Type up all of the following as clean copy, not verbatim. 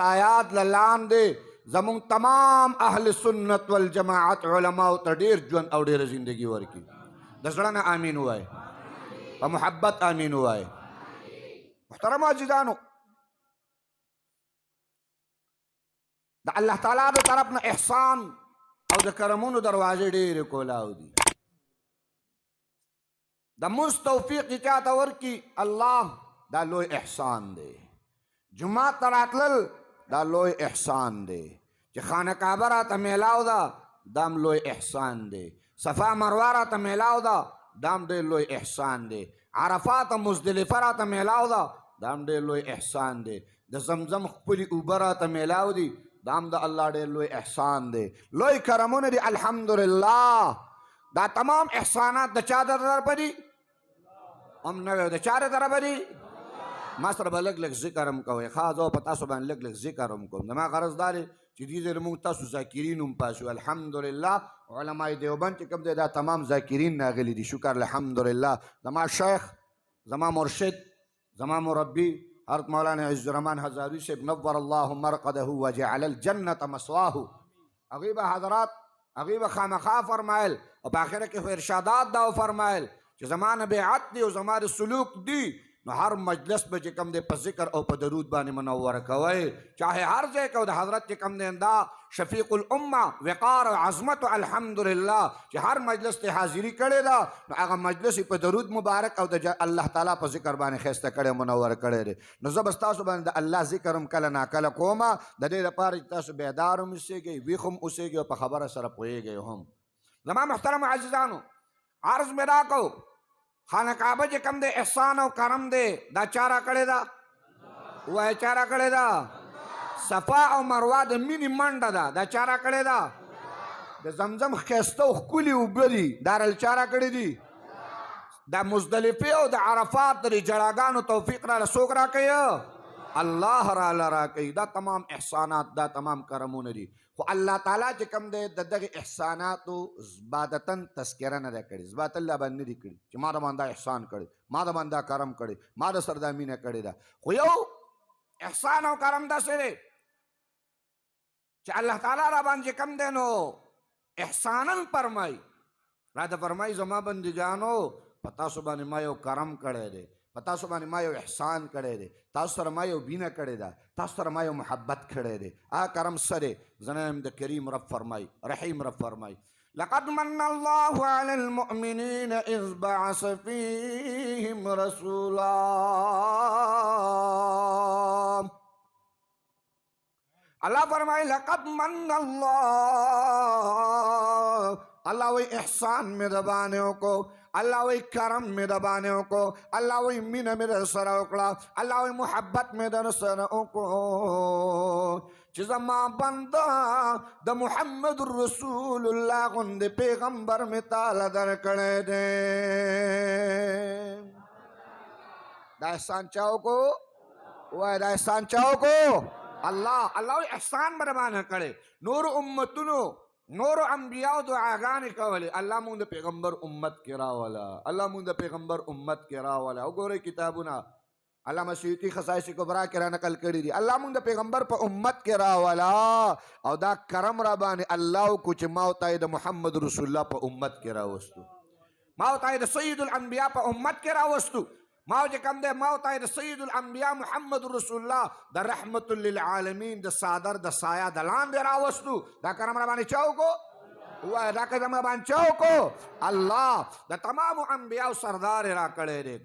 سایات لاندې زمونږ تمام اهل سنت والجماعت علماو ته ډېر ژوند او ډېره زندگی ورکړي. د زړه نه آمین ووایه، په محبت آمین ووایه. محترم عزیزانو، د الله تعالی د طرف نه احسان او د کرمونو دروازې ډېرې کولاو دي. د مونځ توفیق چې چاته ورکړي الله، دا لوی احسان دی. جمعات ته راتلل دا لوی احسان دی. چې خانه کعبه راته میلاو ده دا هم لوی احسان دی. صفا مروه راته میلاو ده دا هم ډېر لوی احسان دی. عرفات او مزدلفه راته میلاو ده دا هم ډېر لوی احسان دی. د زمزم خپلې اوبه راته میلاو دي دا هم د الله ډېر لوی احسان دی. لوی کرمونه دي الحمدلله. دا تمام احسانات د چا د طرفه دي؟ هم نه د چا د طرفه دي؟ ما سره به لږ لږ ذکر هم کوئ. ښه زه په تاسو باندې لږ لږ ذکر هم کوم. زما غرض دا دی چې دې ځای موږ تاسو ذاکرین هم پاشو. الحمدلله علماء دیوبند چې کوم دی دا تمام ذاکرین راغلي دي. شکر الحمدلله. زما شیخ، زما مرشد، زما مربی حضرت مولانا عز الرحمن هزاروی صاحب نور الله مرقده وجعل الجنة مسواه، هغوی به حضرات هغوی به خامخا فرمایل او په آخره کې خو ارشادات دا فرمایل چې زما نه بیعت دی او زما د سلوک دی، نو هر مجلس به چې کم دی په ذکر او په درود باندې منور کوئ. چاہے هر ځای کې د حضرت چې کم دی دا شفیق الامه وقار او عظمت الحمدلله چې هر مجلس ته حاضري کړې ده، نو هغه مجلس په درود مبارک او د الله تعالی په ذکر باندې ښایسته کړی منور کړی دی. نو زه به ستاسو باندې د الله ذکر هم کله ناکله کومه، د دې لپاره چې تاسو بیدار هم اوسېږئ، ویښ هم اوسېږئ او په خبره سره پوهېږئ هم. زما محترم عزیزانو، عرض مې دا کو خانه کعبه چې کم دی احسان او کرم دی دا چا را کړې ده؟ وایه چا را کړې ده؟ صفا او مروه د مینې منډه ده دا چا را کړې ده؟ د زمزم ښایسته او ښکلي اوبه دي دا چا را کړې دي؟ د مزدلفې او د عرفات د جړاګانو توفیق راله څوک را کوي؟ الله راله را کوي. دا تمام احسانات دا تمام کرمونه دي. خو الله تعالی چې کوم دی د دغې احساناتو زبادتا تذکره نه ده کړې. زبات الله باندې نه دي کړي چې ما د باندې احسان کړی، ما د باندې کرم کړی، ما د سره دا مینه کړې ده. خو یو احسان او کرم داسې دی چې الله تعالی را باندې کم دی نو احسانا فرمایي، راته فرمایي زما بندګانو په تاسو باندې ما یو کرم کړی دی، په تاسو باندې ما یو احسان کړی دی، تاسو سره ما یو بینه کړې ده، تاسو سره ما یو محبت کړی دی. کرم څه دی؟ زه نه یم د کریم رب فرمایي، رحیم رب فرمایي لقد من الله على المؤمنين إذ بعث فيهم رسولا. الله فرمایي لقد من الله وی احسان میں دبانیوں کو، اللہ وی کرم میں دبانیوں کو، اللہ وی مین میں در سر اکڑا، اللہ وی محبت میں در سر اکو چیزا ما بندہ دا محمد رسول اللہ غند پیغمبر میں تالا در کڑے دے. دا احسان چاہو کو وہ دا احسان چاہو کو اللہ وی احسان برمانا کرے. نور امتنو نور انبیاء دعاګانې کولې، الله مونږ د پیغمبر امت کې راوله، الله مونږ د پیغمبر امت کې راوله. وګورئ کتابونه علامه سیوطي خصائص کبرا کې را نقل کړي دي، الله مونږ د پیغمبر په امت کې راوله او دا کرم را باندې الله کو چې ما ورته د محمد رسول الله په امت کې راوستو، ما ورته د سید الانبیاء په امت کې راوستو، ما چې کوم دی ما ورته د سید الانبیاء محمد رسول الله د رحمت للعالمین د صادر د سایه د لاندې راوستو. دا کرم را باندې چا وکړو؟ وایه دا کرم را باندې چا وکړو؟ الله د تمامو انبیاء سردار را کړی دی.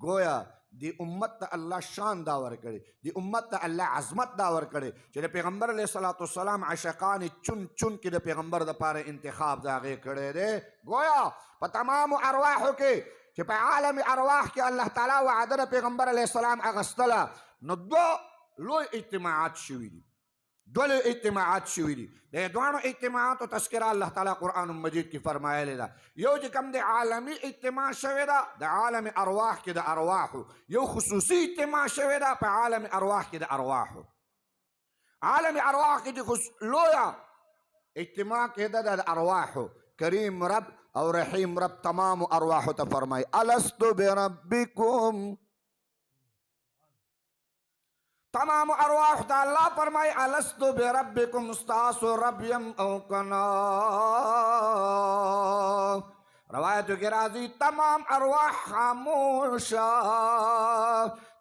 گویا دی امت ته الله شان دا ورکړي، دی امت ته الله عظمت دا ورکړي چې د پیغمبر علیه الصلاة والسلام عاشقان چون چون کې د پیغمبر دپاره انتخاب د هغې کړی دی. گویا په تمامو ارواحو کې چې په عالم ارواح کې الله تعالی وعده د پیغمبر علیه السلام اغستله، نو دو لوی اجتماعات شوي دي، دو لوی اجتماعات شوي دي. د دواړو اجتماعاتو تذکره الله تعالی قرآن مجید کې فرمایلې ده. یو چې کوم د عالمي اجتماع شوې ده د عالم ارواح کې د ارواحو، یو خصوصي اجتماع شوې ده په عالم ارواح کې د ارواحو. عالم ارواح کې چې لویه اجتماع کې ده د ارواحو. کریم رب او رحیم رب تمام ارواحو ته فرمای الستو بربکم، तमाम अरवाह ता अल्लाह फरमाए अलस्तु बिरब्बिकुम उस्तासु रब्यम औ कना। रवायत के राजी तमाम अरवाह खामोशा,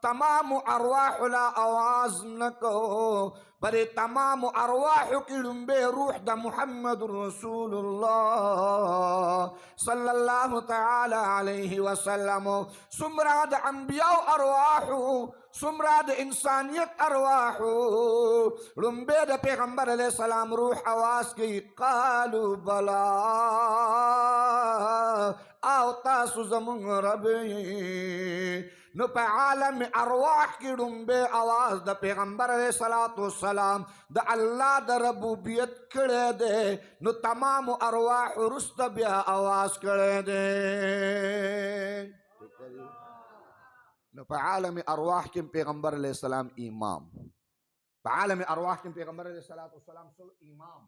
तमाम अरवाह ला आवाज न को, बरे तमाम अरवाह की लुम्बे रूह द मुहम्मद रसूलुल्लाह सल्लल्लाहु तआला अलैहि वसल्लम। सुमराद अंबिया अरवाह, सुमराद इंसानियत अरवाह, लुम्बे द पैगंबर अलैहि सलाम रूह आवाज की कालू बला आओ तासु ज़मुन रबी। नो पे आलम अरवाह की डुम्बे आवाज द पैगंबर अलैहिस्सलातु वस्सलाम द अल्लाह द रबूबियत करे दे, नो तमाम अरवाह रुस्त बिया आवाज करे दे। नो पे आलम अरवाह के पैगंबर अलैहिस्सलाम इमाम, पे आलम अरवाह के पैगंबर अलैहिस्सलातु वस्सलाम सुल इमाम,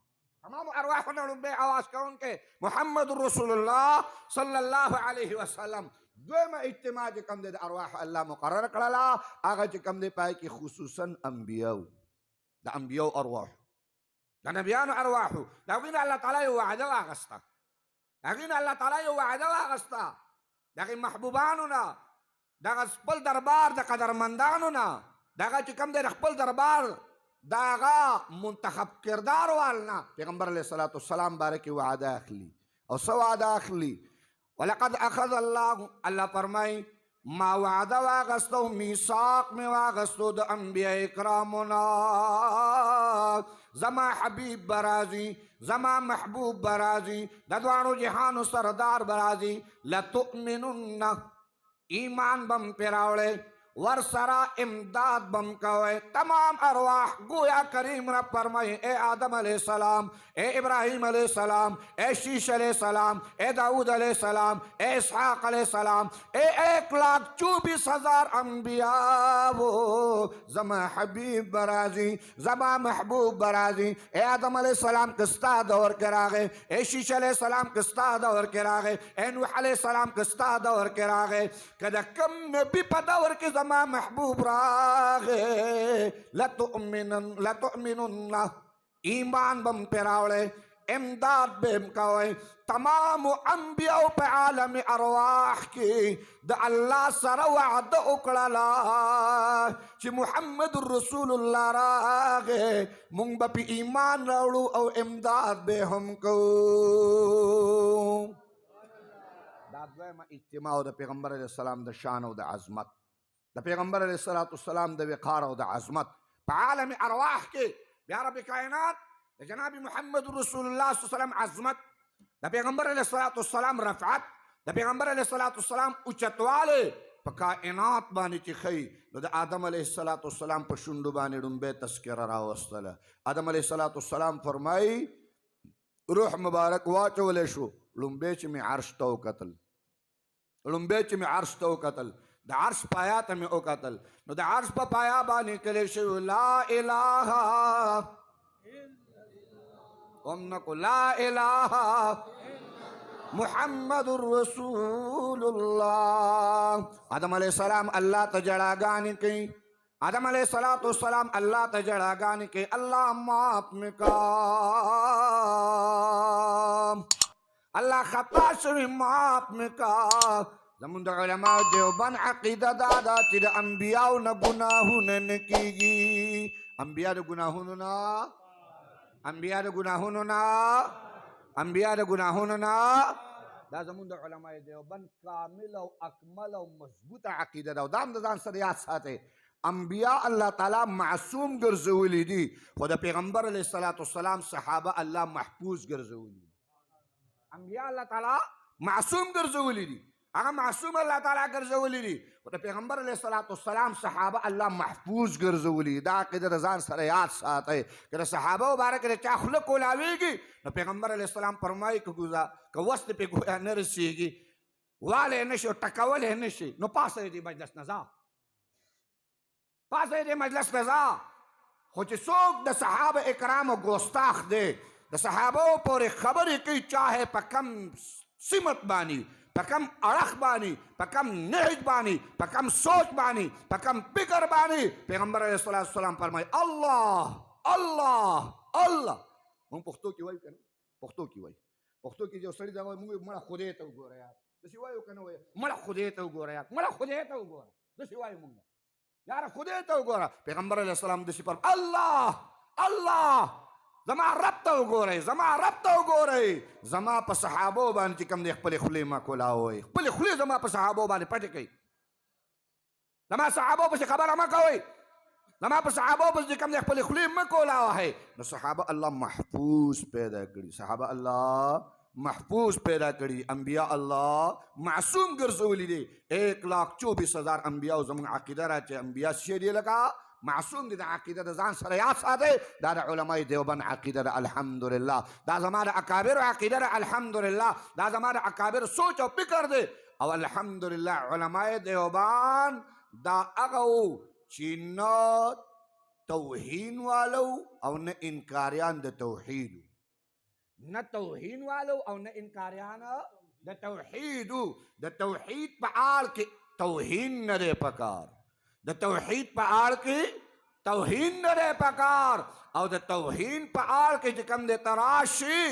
तमाम अरवाह ने डुम्बे आवाज कौन के मुहम्मद रसूलुल्लाह सल्लल्लाहु अलैहि वसल्लम। दोमा इज्तिमा जे कम दे अरवाह अल्लाह मुकर्रर करला आगे जे कम दे पाए कि खुसूसन अंबिया द अंबिया अरवाह द नबियान अरवाह लेकिन अल्लाह ताला यो वعده वागस्ता, लेकिन अल्लाह ताला यो वعده वागस्ता दगे महबूबानुना दगे खपल दरबार द कदरमंदानुना दगे जे कम दे खपल दरबार दागा मुंतखब किरदार वालना पैगंबर अलैहिस्सलातु वस्सलाम बारे की वعده अखली और सवादा अखली। वलक़द अख़ज़ अल्लाह फरमाई मा वअदा वागस्तो मीसाक में वागस्तो द अंबिया इकरामुना जमा हबीब बराजी जमा महबूब बराजी ददवानो जहान सरदार बराजी लतुमिनुन्ना ईमान बम पिरावले वरसरा इमदाद बम कवे। तमाम अरवाह गोया करीम रब फरमाए ए आदम अलैहिस्सलाम, ए इब्राहिम अलैहिस्सलाम, ए शीश अलैहिस्सलाम, ए दाऊद अलैहिस्सलाम, ए इसहाक अलैहिस्सलाम, ए 1,24,000 अंबिया वो जमा हबीब बराजी जमा महबूब बराजी। ए आदम अलैहिस्सलाम किस्ता दौर करा गए, ए शीश अलैहिस्सलाम किस्ता दौर करा गए, ए नूह अलैहिस्सलाम किस्ता दौर करा गए। कदा कम नबी पदौर के जमा महबूब रागे लतुमिनुन्ना ईमान बम पिरावले इमदाद बेम कवे। तमाम अंबिया पे आलम अरवाह की द अल्लाह सर वअदा उकड़ला कि मुहम्मद रसूलुल्लाह रागे मुंग बपी ईमान रावड़ू और इमदाद बे हमको। दादवे में इज्तिमा द पैगंबर अलैहिस्सलाम द शान व द अज़मत, द पैगंबर अलैहिस्सलातु वस्सलाम द वक़ार व द अज़मत पे आलम अरवाह के या रब कायनात जनाब मुहम्मद रसूलुल्लाह सल्लल्लाहु अलैहि वसल्लम अज़मत, द पैगंबर अलैहिस्सलातु वस्सलाम रफ़अत, द पैगंबर अलैहिस्सलातु वस्सलाम उच्चतवाले पे कायनात बानी ची खई। द आदम अलैहिस्सलातु वस्सलाम पे शुंडु बानी डुम्बे तस्किरा रावस्तल। आदम अलैहिस्सलातु वस्सलाम फरमाई रूह मुबारक वाचवले शो लुम्बे च में अर्श तो कतल, लुम्बे च में अर्श तो कतल द अर्श पाया तमें ओ कतल नो द अर्श पर पाया बानी करे शो ला इलाहा उम्नको ला इलाहा मुहम्मदुर रसूलुल्लाह। आदम अलैहिस्सलाम अल्लाह तजड़ा गाने की, आदम अलैहिस्सलातु वस्सलाम अल्लाह तजड़ा गाने के अल्लाह माफ में का अल्लाह खता से माफ में का। जमुंद उलमा देवबंद अकीदा दादा चिर अंबिया न गुनाहू न कीगी, अंबिया न गुनाहू ना, अंबिया न गुनाहू ना, अंबिया न गुनाहू ना। दा जमुंद उलमा देवबंद कामिल और अकमल और मजबूत अकीदा दा दाम दान सरियात साथे अंबिया अल्लाह ताला मासूम गर्जवली दी, खुदा पैगंबर अलैहिस्सलातु वस्सलाम सहाबा अल्लाह महफूज गर्जवली। अंबिया अल्लाह ताला मासूम गर्जवली दी, अगर मासूम अल्लाह ताला गर्जवली दी खुदा पैगंबर अलैहिस्सलातु वस्सलाम सहाबा अल्लाह महफूज गर्जवली। दा किधर रजान सरियात साथे कि सहाबा मुबारक ने क्या खुलक कोलावेगी न पैगंबर अलैहिस्सलाम फरमाई कि गुजा का वस्त पे गोया न रसीगी वाले नशो टकवल है नशी नो पास दी मजलिस नजा पास दे मजलिस नजा खुद सोक द सहाबा इकराम गोस्ताख दे द सहाबा पर खबर की चाहे पकम सिमत बानी په کم اړخ باندې په کم نهج باندې په کم سوچ باندې په کم فکر باندې پیغمبر علیه الصلاۃ والسلام فرمایي الله الله الله. موږ پښتو کې وایو که نه؟ پښتو کې وایو. پښتو کې یو سړي دا وایي موږ مړه خدای ته وګوره یار. داسې وایو که نه وایو؟ مړه خدای ته وګوره یار، مړه خدای ته وګوره. داسې وایو موږ یاره خدای ته وګوره. پیغمبر علیه السلام داسې فرمایي الله الله، زما رب ته وګورئ، زما رب ته وګورئ. زما په صحابو باندې چې کوم دی خپلې خولې مه کولاوئ، خپلې خولې زما په صحابو باندې پټې کړئ. زما صحابو پسې خبره مه کوئ، زما په صحابو پسې چې کوم دی خپلې خولې مه کولاوئ. نو صحابه الله محفوظ پیدا کړي، صحابه الله محفوظ پیدا کړي، انبیاء الله معصوم ګرځولي دي. 1,24,000 انبیاء زموږ عقیده را چې انبیاء څه دي لکه معصوم دي. د عقیده د ځان سره یاد ساتئ، دا د علماء دیوبند عقیده ده الحمدلله. دا زما د اکابر عقیده ده الحمدلله. دا زما د اکابر سوچ او فکر دی. او الحمدلله علماء دیوبند دا هغه وو چې نه توهین والو او نه انکاریان د توحید، نه توهین والو او نه انکاریان د توحید. د توحید په اړه کې توهین نه دی پکار، د توحید په اړه کې توهین نه دی پکار. او د توهین په اړه کې چې کوم دی تراشي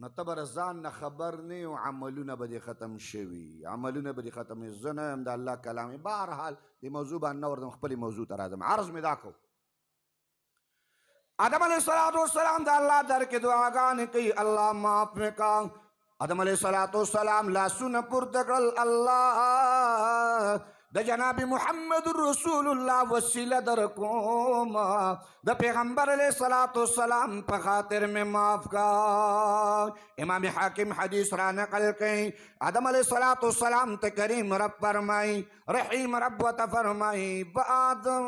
نو ته به ځان نه خبر نه او عملونه به دې ختم شوي، عملونه به دې ختم. زه نه یم د الله کلام. بهرحال دې موضوع باندې نه ورځم، خپلې موضوع ته راځم. عرض مې دا کو آدم علیه السلام د الله در کې دعاګانې کوي، الله معاف مې کا. آدم علیه السلام لاسونه پورته کړل، الله د جناب محمد رسول الله وسیله در کوم، د پیغمبر علیه السلام په خاطر میں معاف کا. امام حاکم حدیث را نقل کئی، آدم علیہ السلام ته کریم رب فرمائی، رحیم رب وته فرمائی آدم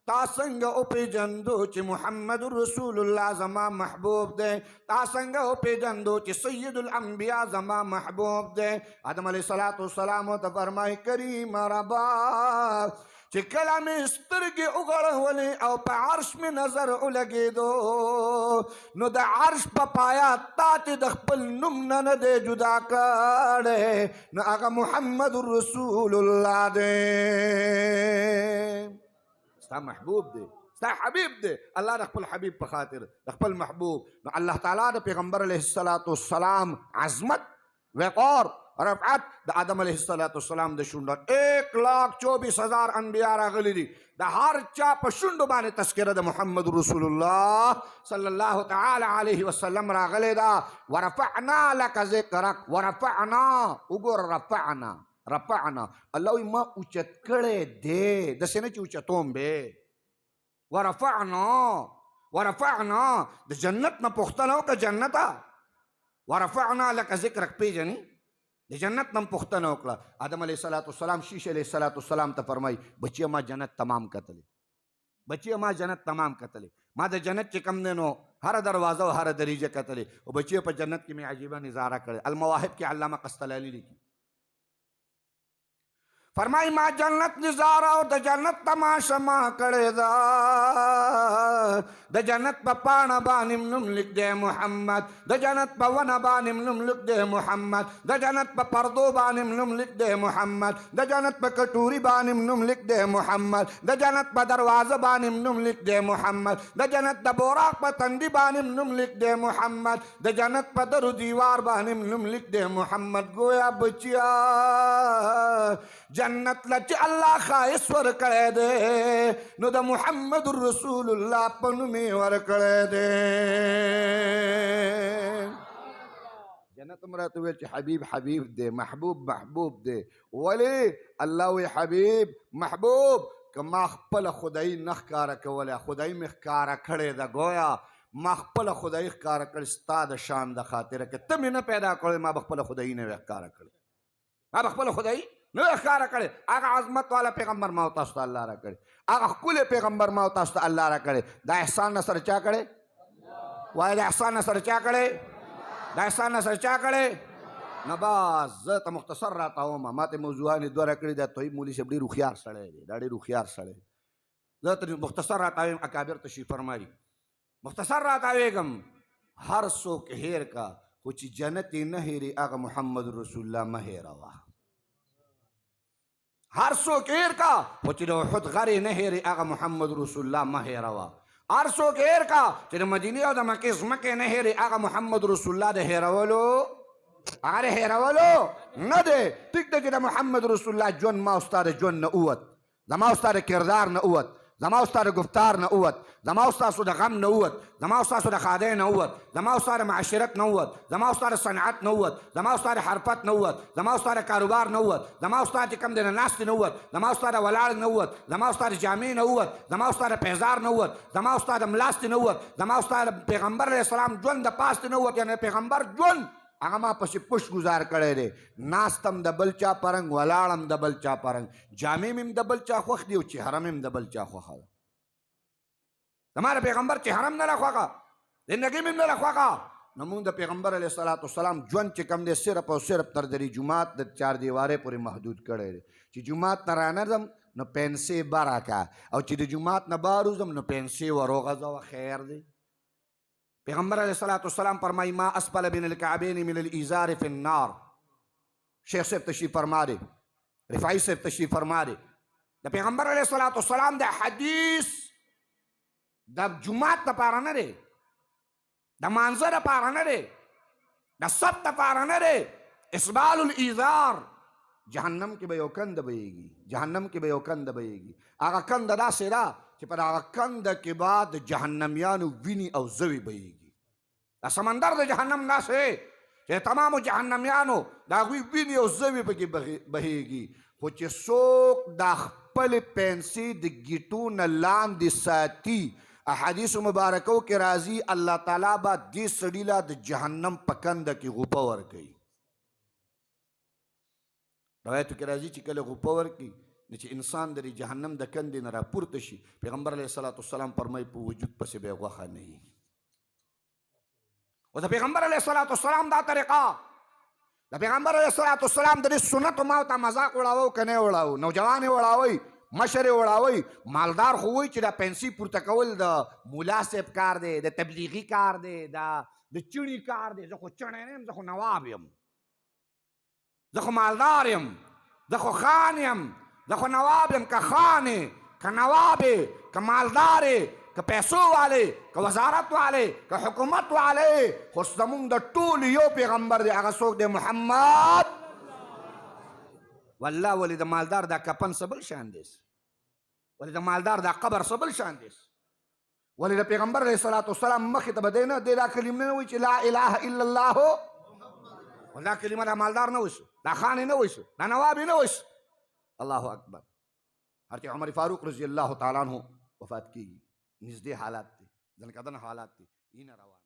تا څنګه او پیژندو چې محمد رسول الله زما محبوب دی، تا څنګه او پیژندو چې سید الانبیاء زما محبوب دی. آدم علیہ السلام ته فرمائی کریم ربا چې کله مې سترګې وغړولې او په عرش مې نظر ولګېدو نو د عرش په پایا تا چې د خپل نوم نه نه دی جدا کړی نو هغه محمد رسول الله دی، ستا محبوب دی، ستا حبیب دی. الله د خپل حبیب په خاطر د خپل محبوب نو الله تعالی د پیغمبر علیه السلام عظمت وقار رفعت د آدم علیه السلام د شونډو 1,24,000 انبیاء راغلي دي، د هر چا په شونډو باندې تذکره د محمد رسول الله صلی الله تعالی علیه وسلم راغلی ده. ورفعنا لك ذکرک، ورفعنا وګوره رفعنا رفعنا الله وایي ما اوچت کړی دی، داسې نه چې اوچتوم به. ورفعنا ورفعنا د جنت نه پوښتنه وکړه، جنته ورفعنا لك ذکرک پیژني د جنت نم پوښتنه وکړه. آدم علیه السلام شیش علیه السلام ته فرمایي بچیه ما جنت تمام کتلی، بچیه ما جنت تمام کتلی، ما د جنت چې کم دی نو هر دروازه او هر دریجه کتلی او بچیه په جنت کې مې عجیبه نظاره کړې. المواهب کې علامه قسطلانی لیکي فرمائی ما جنت نظارہ اور د جنت تماشا ما کړی دا، د جنت په پاڼه باندې نوم لیک دی محمد، د جنت په ونه باندې نوم لیک دی محمد، د جنت په پردو باندې نوم لیک دی محمد، د جنت په کټوري باندې نوم لیک دی محمد، د جنت په دروازه باندې نوم لیک دی محمد، د جنت د بوراق په تندي باندې نوم لیک دی محمد، د جنت په درو دیوار باندې نوم لیک دی محمد. گویا بچیا جنت لچ الله خایس ور کړی دی نو د محمد رسول الله په نوم یې ور کړی دی. جنت مراته ویل چې حبیب حبیب دی، محبوب محبوب دی. ولی الله وی حبیب محبوب که ما خپل خدای نه ښکاره کولی، خدای مې ښکاره کړې ده. گویا ما خپل خدای ښکاره کړې ستا د شان د خاطره که ته مې نه پیدا کړې ما به خپل خدای نه وی ښکاره کړې، ما به خپل خدای نو ښکاره کړی. هغه عظمت والا پیغمبر ما او تاسو ته الله را کړی، هغه ښکلی پیغمبر ما او تاسو ته الله را کړی. دا احسان نه سره چا کړی؟ وایه د احسان نه سره چا کړی؟ دا احسان نه سره چا کړی؟ نه بس زه ته مختصر راته وم، ما ته موضوعانې دوه راکړي. دا طیب مولي صاحب ډېر هوښیار سړی دی، دا ډېر هوښیار سړی دی. زه ته مختصر راته وایم، اکابر تشریف فرمایي، مختصر راته ویږم. هر څوک هیر کا خو چې جنت یې نه هېرې هغه محمد رسول الله مه هېروه. هر څوک هېر کا خو چې د احد غر یې نه هېرې هغه محمد رسول الله مه هېروه. هر څوک هېر کا چې د مدینې او د مکې ځمکې نه هېرې هغه محمد رسول الله د هېرولو هغه د هېرولو نه دی. ټیک دی چې د محمد رسول الله ژوند ما او ستا د ژوند نه اووت، زما او ستا د کردار نه اووت، زما او ستا د گفتار نه اووت، زما او ستاسو د غم نه اووت، زما او ستاسو د ښادۍ نه اووت، زما او ستا د معاشرت نه اووت، زما او ستا د صنعت نه اووت، زما او ستا د حرفت نه اووت، زما او ستا د کاروبار نه اووت، زما او ستا چې کوم دی د ناستې نه اووت، زما او ستا د ولاړ نه اووت، زما او ستا د جامې نه اووت، زما او ستا د پیزار نه اووت، زما او ستا د ملاستې نه اووت، زما او ستا د پیغمبر علیه السلام ژوند د پاستې نه اووت. یعنې پیغمبر ژوند هغه ما پسې پش گزار کړی دی. ناستم د بل چا پرنګ، ولاړم د بل چا پرنګ، جامې مې د بل چا خوښ دي او چهره مې د بل چا خوښه ده. زما د پیغمبر چهره هم نه ده خوښه، زندګي مې هم نه ده خوښه. نو موږ د پیغمبر علیه السلام ژوند چې کوم دی صرف او صرف تر درې جومات د چار دیوارۍ پورې محدود کړی دی. چې جومات ته رانځم نو پنسې به راکړه، او چې د جومات نه بهر وځم نو پنسې ور وغځوه، خیر دی. پیغمبر علیہ السلام فرمائی ما اسفل بین الکعبین من الازار فی النار. شیخ صاحب تشریف فرما دے، رفائی صاحب تشریف فرما دے. دا پیغمبر علیہ السلام دا حدیث دا جمعات دا پارا نہ دے، دا منظر دا پارا نہ دے، دا سب دا پارا نہ دے. اسبال الازار جہنم کی بیو کند بئے گی، جہنم کی بیو کند بئے گی. آگا کند دا سیرا چې پر هغه کند کې بعد جهنميانو ویني او زوی بهیږي. دا سمندر د جهنم داسې چې تمامو جهنميانو د هغوی ویني او زوی پکې بهیږي. خو چې څوک دا خپلې پنسې د ګیټو نه لاندې ساتي، احادیثو مبارکو کې راځي الله تعالی به دې سړي له د جهنم په کنده کې غوپه ورکوي. روایتو کې راځي چې کله غوپه ورکوي نو چې انسان د جهنم د کندې نه راپورته شي، پیغمبر علیه السلام فرمایي په وجود پسې به یې غوښه نه وي. او د پیغمبر علیه السلام دا طریقه، د پیغمبر علیه السلام د دې سنتو ما ته مذاق وړاوه که نه یې وړاوه، نوجوان یې وړاوئ، مشر یې وړاوئ، مالدار خو وایي چې دا پنسي پورته کول د ملا صاحب کار دی، د تبلیغي کار دی، د چڼي کار دی. زه خو چڼی نه یم، زه خو نواب یم، زه خو مالدار یم، زه خو خان یم، زه خو نواب یم. که خانې، که نوابې، که مالدارې، که پیسو والے، که وزارت والے، که حکومت والے، خو زمونږ د ټولو یو پیغمبر دی، هغه څوک دی؟ محمد. والله ولې د مالدار دا کفن څه بل شان دی، ولې د مالدار دا قبر څه بل شان دی، ولې د پیغمبر علیه السلام مخې ته به دی نه دی دا کلمه نه وایي چې لا اله الا الله. دا کلمه دا مالدار نه وایي، دا خان یې نه وایي، دا نواب یې نه وایي. اللہ اکبر. ہرچہ عمر فاروق رضی اللہ تعالیٰ عنہ وفات کی نزدې حالات تھی، ځنکدن حالات تھی، این روان